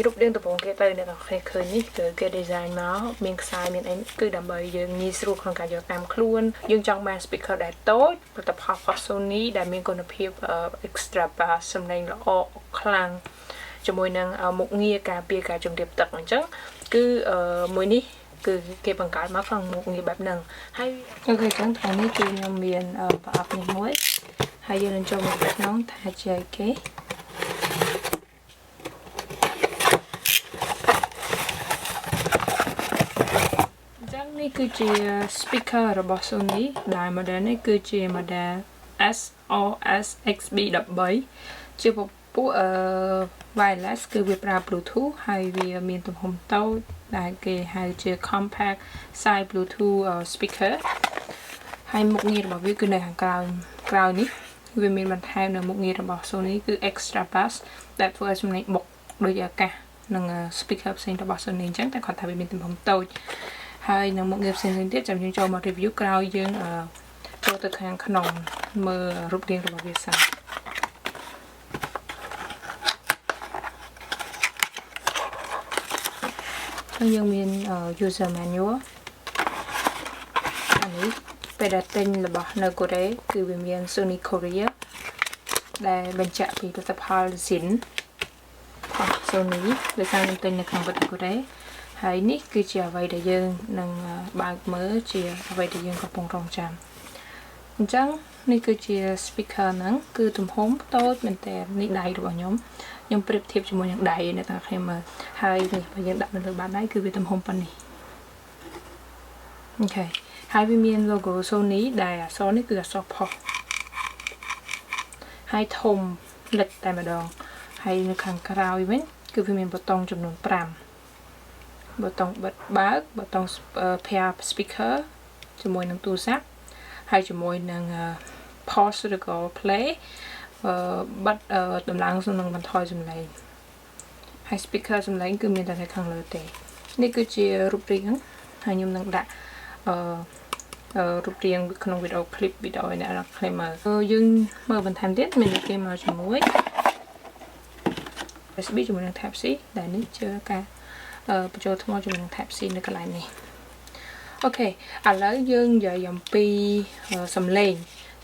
រូបរាងដំបូងគេទៅអ្នកទាំងគ្នាឃើញនេះគឺគេ design មកមានខ្សែមានអីគឺដើម្បីយើងងាយស្រួលក្នុងការយកតាមខ្លួនយើងចង់បាន speaker ដែលតូចផលិតផលរបស់ Sony ដែលមានគុណភាព extra bass សំឡេងល្អខ្លាំងជាមួយនឹងមុខងារការពារការជំរាបទឹកអញ្ចឹងគឺមួយនេះគឺគេបង្កើតមកក្នុងមុខងារបែបហ្នឹងហើយអូខេចឹងថ្ងៃនេះគឺខ្ញុំមានប្រអប់នេះមួយហើយយើងនឹងចូលមកក្នុងថាជាគេនេះគឺជា speaker របស់ Sony ដែល model នេះគឺជា model SRS-XB13 ជាពពួកwireless គឺវាប្រើ Bluetooth ហើយវាមានទំហំតូចដែលគេហៅជា compact size Bluetooth speaker ហើយមុខងាររបស់វាគឺនៅខាងក្រោយនេះវាមានបន្ថែមនៅមុខងាររបស់ Sony គឺ extra bass ដែលធ្វើឲ្យសំឡេងបុកដូចអាកាសនឹង speaker ផ្សេងរបស់ Sony អញ្ចឹងតែគាត់ថាវាមានទំហំតូចហើយនៅមុខងារផ្សេងៗទៀតចាំយើងចូលមក review ក្រោយយើងចូលទៅខាងក្នុងមើលរូបរាងរបស់វាសិនហើយយើងមាន user manual អានេះពេលដែលទិញរបស់នៅកូរ៉េគឺវាមាន Sony Korea ដែលបញ្ជាក់ពីផលិតផល Zin របស់ Sony ដែលខ្ញុំទិញនៅក្នុងប្រទេសកូរ៉េហើយនេះគឺជាអ្វីដែលយើងនឹងបើកមើលជាអ្វីដែលយើងកំពុងរងចាំអញ្ចឹងនេះគឺជា speaker ហ្នឹងគឺទំហំតូចមែនតើនេះដៃរបស់ខ្ញុំប្រៀបធៀបជាមួយនឹងដៃអ្នកទាំងគ្នាមើលហើយនេះបើយើងដាក់នៅលើបាតដៃគឺវាទំហំប៉ុណ្នេះអូខេហើយវាមាន logo Sony ដែលអក្សរនេះគឺអក្សរផុសហើយធំលិចតែម្ដងហើយនៅខាងក្រោយវិញគឺវាមានប៊ូតុងចំនួន5ប៊ូតុងបិទបើកប៊ូតុង pair speaker ជាមួយនឹងទូរស័ព្ទហើយជាមួយនឹង pause ឬក៏ play បិទដំឡើងសំឡេងបន្ថយសំឡេងហើយ speaker សំឡេងគឺមានតែនៅខាងលើទេនេះគឺជារូបរាងហើយខ្ញុំនឹងដាក់រូបរាងក្នុងវីដេអូ clip វីដេអូនេះអ្នកខ្លីមើលយើងមើលបន្ថែមទៀតមានគេមកជាមួយ USB ជាមួយនឹង Type C ដែលនេះជាការបញ្ចូលថ្មជាមួយនឹង Type C នៅកន្លែងនេះអូខេឥឡូវយើងនិយាយអំពីសំឡេង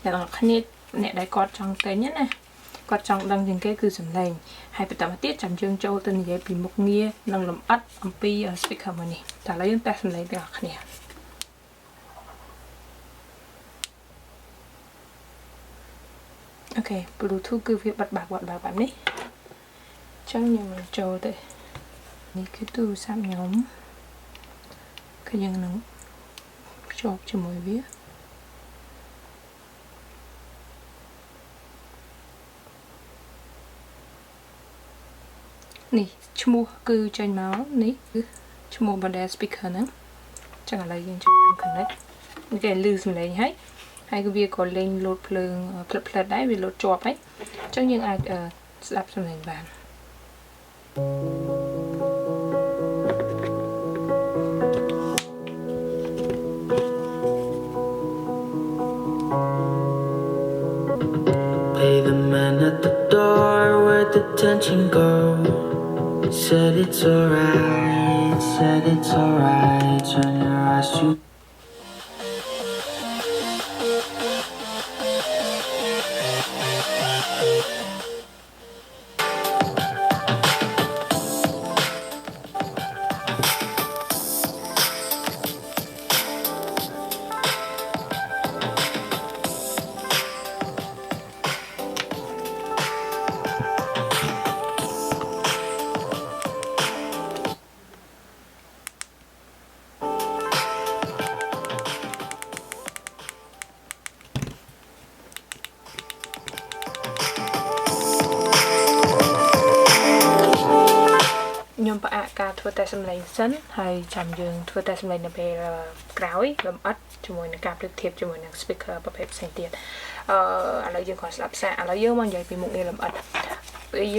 អ្នកនរគ្នាអ្នកដែលគាត់ចង់ទិញណាគាត់ចង់ដឹងជាងគេគឺសំឡេងហើយបន្តមកទៀតចាំយើងចូលទៅនិយាយពីមុខងារនិងលម្អិតអំពី speaker មួយនេះតែឥឡូវយើងតេស្តសំឡេងទាំងអស់គ្នាអូខេ Bluetooth គឺវាបិទបើកបែបនេះអញ្ចឹងខ្ញុំនឹងចូលទៅនេះគឺទូរស័ព្ទខ្ញុំគឺយើងនឹងភ្ជាប់ជាមួយវានេះឈ្មោះគឺចេញមកនេះគឺឈ្មោះ model speaker ហ្នឹងចឹងឥឡូវយើងចូល connect នេះគេលឺសំឡេងហើយគឺវាក៏លេងលោតភ្លើងផ្លិតដែរវាលោតជាប់ហើយអញ្ចឹងយើងអាចស្ដាប់សំឡេងបានPay the man at the door where the tension goes. Said it's alright, turn your eyes toខ្ញុំផ្អាកការធ្វើតេស្តសំឡេងសិនហើយចាំយើងធ្វើតេស្តសំឡេងនៅពេលក្រោយលម្អិតជាមួយនឹងការប្រៀបធៀបជាមួយនឹង speaker ប្រភេទផ្សេងទៀតឥឡូវយើងគាត់ស្ដាប់សារឥឡូវយើងមកនិយាយពីមុខងារលម្អិត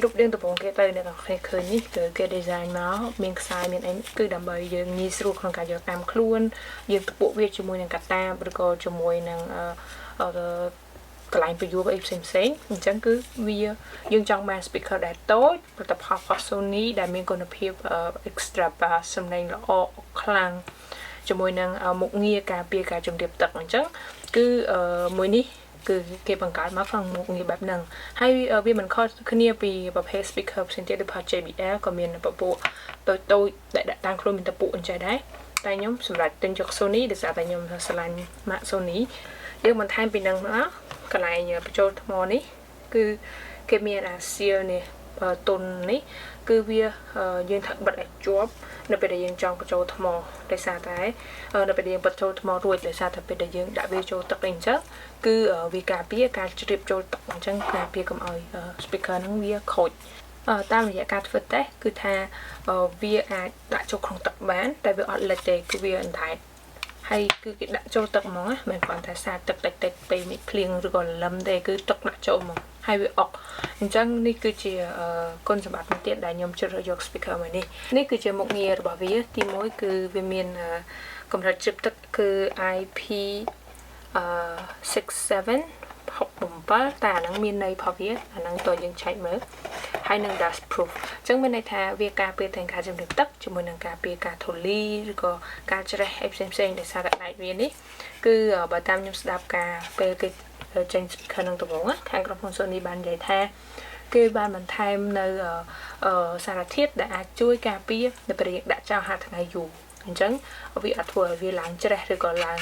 រូបរាងដំបូងគេទៅអ្នកទាំងគ្នាឃើញនេះគឺគេ design មកមានខ្សែមានអីគឺដើម្បីយើងងាយស្រួលក្នុងការយកតាមខ្លួនយើងពពួកវាជាមួយនឹងកាតាឬក៏ជាមួយនឹង កន្លែងបញ្យួរអីផ្សេងអញ្ចឹងគឺវាយើងចង់បាន speaker ដែលតូចផលិតផលរបស់ Sony ដែលមានគុណភាព extra bass សំឡេងល្អខ្លាំងជាមួយនឹងមុខងារការពារការជំរាបទឹកអញ្ចឹងគឺមួយនេះគឺគេបង្កើតមកក្នុងមុខងារបែបហ្នឹងហើយវាមិនខុសគ្នាពីប្រភេទ speaker ផ្សេងទៀតដូច JBL ក៏មានពពួកតូចដែលដាក់តាមខ្លួនមានតពុអញ្ចឹងដែរតែខ្ញុំសម្រាប់ទិញយក Sony ដោយសារតែខ្ញុំស្រឡាញ់ Mark Sony យើងបន្ថែមពីនឹងមកកន្លែងបញ្ចូលថ្មនេះគឺគេមានអាសៀលនេះតុននេះគឺវាយើងត្រូវបិទឲ្យជាប់នៅពេលដែលយើងចង់បញ្ចូលថ្មដោយសារតែនៅពេលដែលយើងបញ្ចូលថ្មរួចដោយសារតែពេលដែលយើងដាក់វាចូលទឹកអីចឹងគឺវាការពារការជ្រាបចូលទឹកអញ្ចឹងការពារកុំឲ្យ speaker ហ្នឹងវាខូចតាមរយៈការធ្វើតេស្តគឺថាវាអាចដាក់ចូលក្នុងទឹកបានតែវាអត់លិចទេគឺវាអណ្ដែតហើយគឺគេដាក់ចូលទឹកហ្មងណាមិនគ្រាន់តែសាទឹកតិចពេលមេឃភ្លៀងឬក៏លឹមទេគឺទឹកដាក់ចូលហ្មងហើយវាអុកអញ្ចឹងនេះគឺជាគុណសម្បត្តិមួយទៀតដែលខ្ញុំជ្រើសរើសយក speaker មួយនេះគឺជាមុខងាររបស់វាទី1គឺវាមានកម្រិតជ្រាបទឹកគឺ IP 67តែអាហ្នឹងមានន័យរបស់វាអាហ្នឹងតើយើងឆែកមើលហើយនឹង dust proof អញ្ចឹងមានន័យថាវាការពារទាំងការជំរាបទឹកជាមួយនឹងការពារការធូលីឬក៏ការច្រេះអីផ្សេងដោយសារតែដែកវានេះគឺបើតាមខ្ញុំស្ដាប់ការពេលគេចេញ speaker នឹងដំបូងខាងក្រុមហ៊ុន Sony បាននិយាយថាគេបានបន្ថែមនៅសារធាតុដែលអាចជួយការពារនៅពេលយើងដាក់ចោលហាលថ្ងៃយូរអញ្ចឹងវាអាចធ្វើឲ្យវាឡើងច្រេះឬក៏ឡើង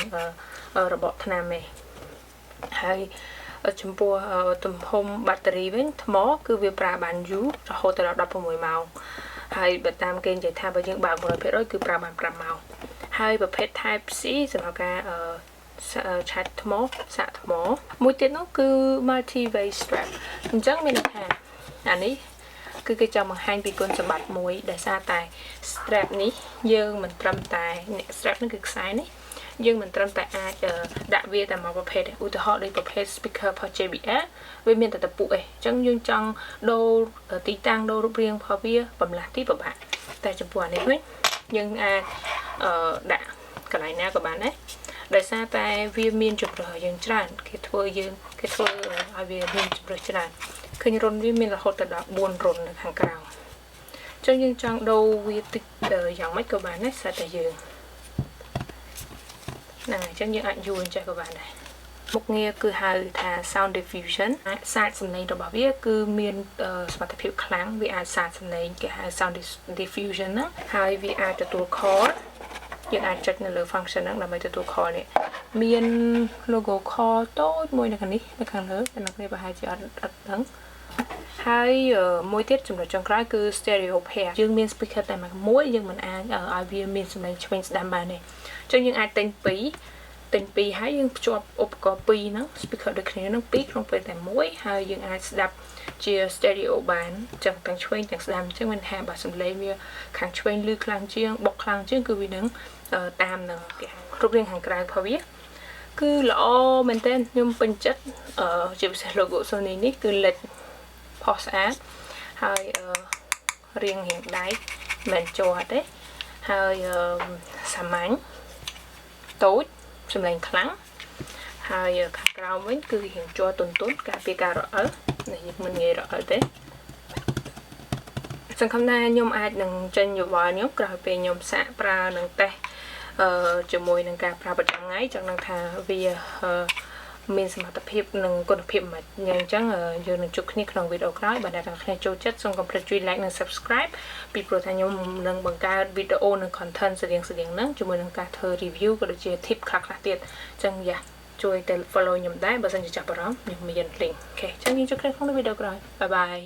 របកថ្នាំទេហើយចំពោះទំហំបាក់តេរីវិញថ្មគឺវាប្រើបានយូររហូតដល់16ម៉ោងហើយបើតាមគេនិយាយថាបើយើងបើក 100% គឺប្រើបាន5ម៉ោងហើយប្រភេទ Type C សម្រាប់ការឆាត់ថ្មសាកថ្មមួយទៀតនោះគឺ multi way strap អញ្ចឹងមានន័យថាអានេះគឺគេចង់បង្ហាញពីគុណសម្បត្តិមួយដែលសារតែ strap នេះយើងមិនត្រឹមតែអ្នក strap នេះគឺខ្សែនេះយើងមិនត្រឹមតែអាចដាក់វាតែមកប្រភេទឧទាហរណ៍ដូចប្រភេទ speaker របស់ JBL វាមានតែតពុអីអញ្ចឹងយើងចង់ដូរទីតាំងដូររូបរាងរបស់វាបំលាស់ទីពិបាកតែចំពោះអានេះវិញយើងអាចដាក់កន្លែងណាក៏បានដែរដោយសារតែវាមានជម្រើសយើងច្រើនគេធ្វើឲ្យវាមានជម្រើសច្រើនឃើញរុនវាមានរហូតដល់4រុននៅខាងក្រៅអញ្ចឹងយើងចង់ដូរវាតិចយ៉ាងម៉េចក៏បានដែរស្រាប់តែយើងហ្នឹងអញ្ចឹងយើងអាចយួរអញ្ចឹងក៏បានដែរមុខងារគឺហៅថា sound diffusion សាច់សំឡេងរបស់វាគឺមានសមត្ថភាពខ្លាំងវាអាចសាច់សំឡេងគេហៅ sound diffusion ណាហើយវាអាចទទួល call យើងអាចចុចនៅលើ function ហ្នឹងដើម្បីទទួល call នេះមាន logo call តូចមួយនៅខាងនេះនៅខាងលើតែអ្នកនេះប្រហែលជាអត់ដឹងហើយមួយទៀតចំណុចចុងក្រោយគឺ stereo pair យើងមាន speaker តែមួយយើងមិនអាចឲ្យវាមានសំឡេងឆ្វេងស្ដាំបានទេអញ្ចឹងយើងអាចទិញ2ហើយយើងភ្ជាប់ឧបករណ៍2ហ្នឹង speaker ដូចគ្នាហ្នឹង2ក្នុងពេលតែមួយហើយយើងអាចស្ដាប់ជា stereo បានចឹងទាំងឆ្វេងទាំងស្ដាំអញ្ចឹងមានថាបើសំឡេងវាខាងឆ្វេងឮខ្លាំងជាងបុកខ្លាំងជាងគឺវានឹងតាមនឹងគេរូបរាងខាងក្រៅរបស់វាគឺល្អមែនទែនខ្ញុំពេញចិត្តជាពិសេស logo Sony នេះគឺលេចផុសស្អាតហើយរាងដែកមិនជាប់ទេហើយសាមញ្ញតូចសំឡេងខ្លាំងហើយខាងក្រោមវិញគឺរាងជាប់ទន់ការពារការរអិលនេះមិនងាយរអិលទេសង្ឃឹមថាខ្ញុំអាចនឹងចេញយោបល់ខ្ញុំក្រោយពេលខ្ញុំសាកប្រើនឹងតេស្តជាមួយនឹងការប្រើប្រចាំថ្ងៃចង់ដឹងថាវាមានសមត្ថភាពនិងគុណភាពមិនអញ្ចឹងយើងនឹងជួបគ្នាក្នុងវីដេអូក្រោយបើអ្នកទាំងគ្នាចូលចិត្តសូមកុំភ្លេចជួយ like និង subscribe ពីព្រោះថាខ្ញុំនឹងបង្កើតវីដេអូនិង content ស្តៀងហ្នឹងជាមួយនឹងការធ្វើ review ក៏ដូចជា tip ខ្លះៗទៀតអញ្ចឹងជួយទៅ follow ខ្ញុំដែរបើសិនជាចាប់អារម្មណ៍ខ្ញុំមាន link អូខេអញ្ចឹងយើងជួបគ្នាក្នុងវីដេអូក្រោយបាយបាយ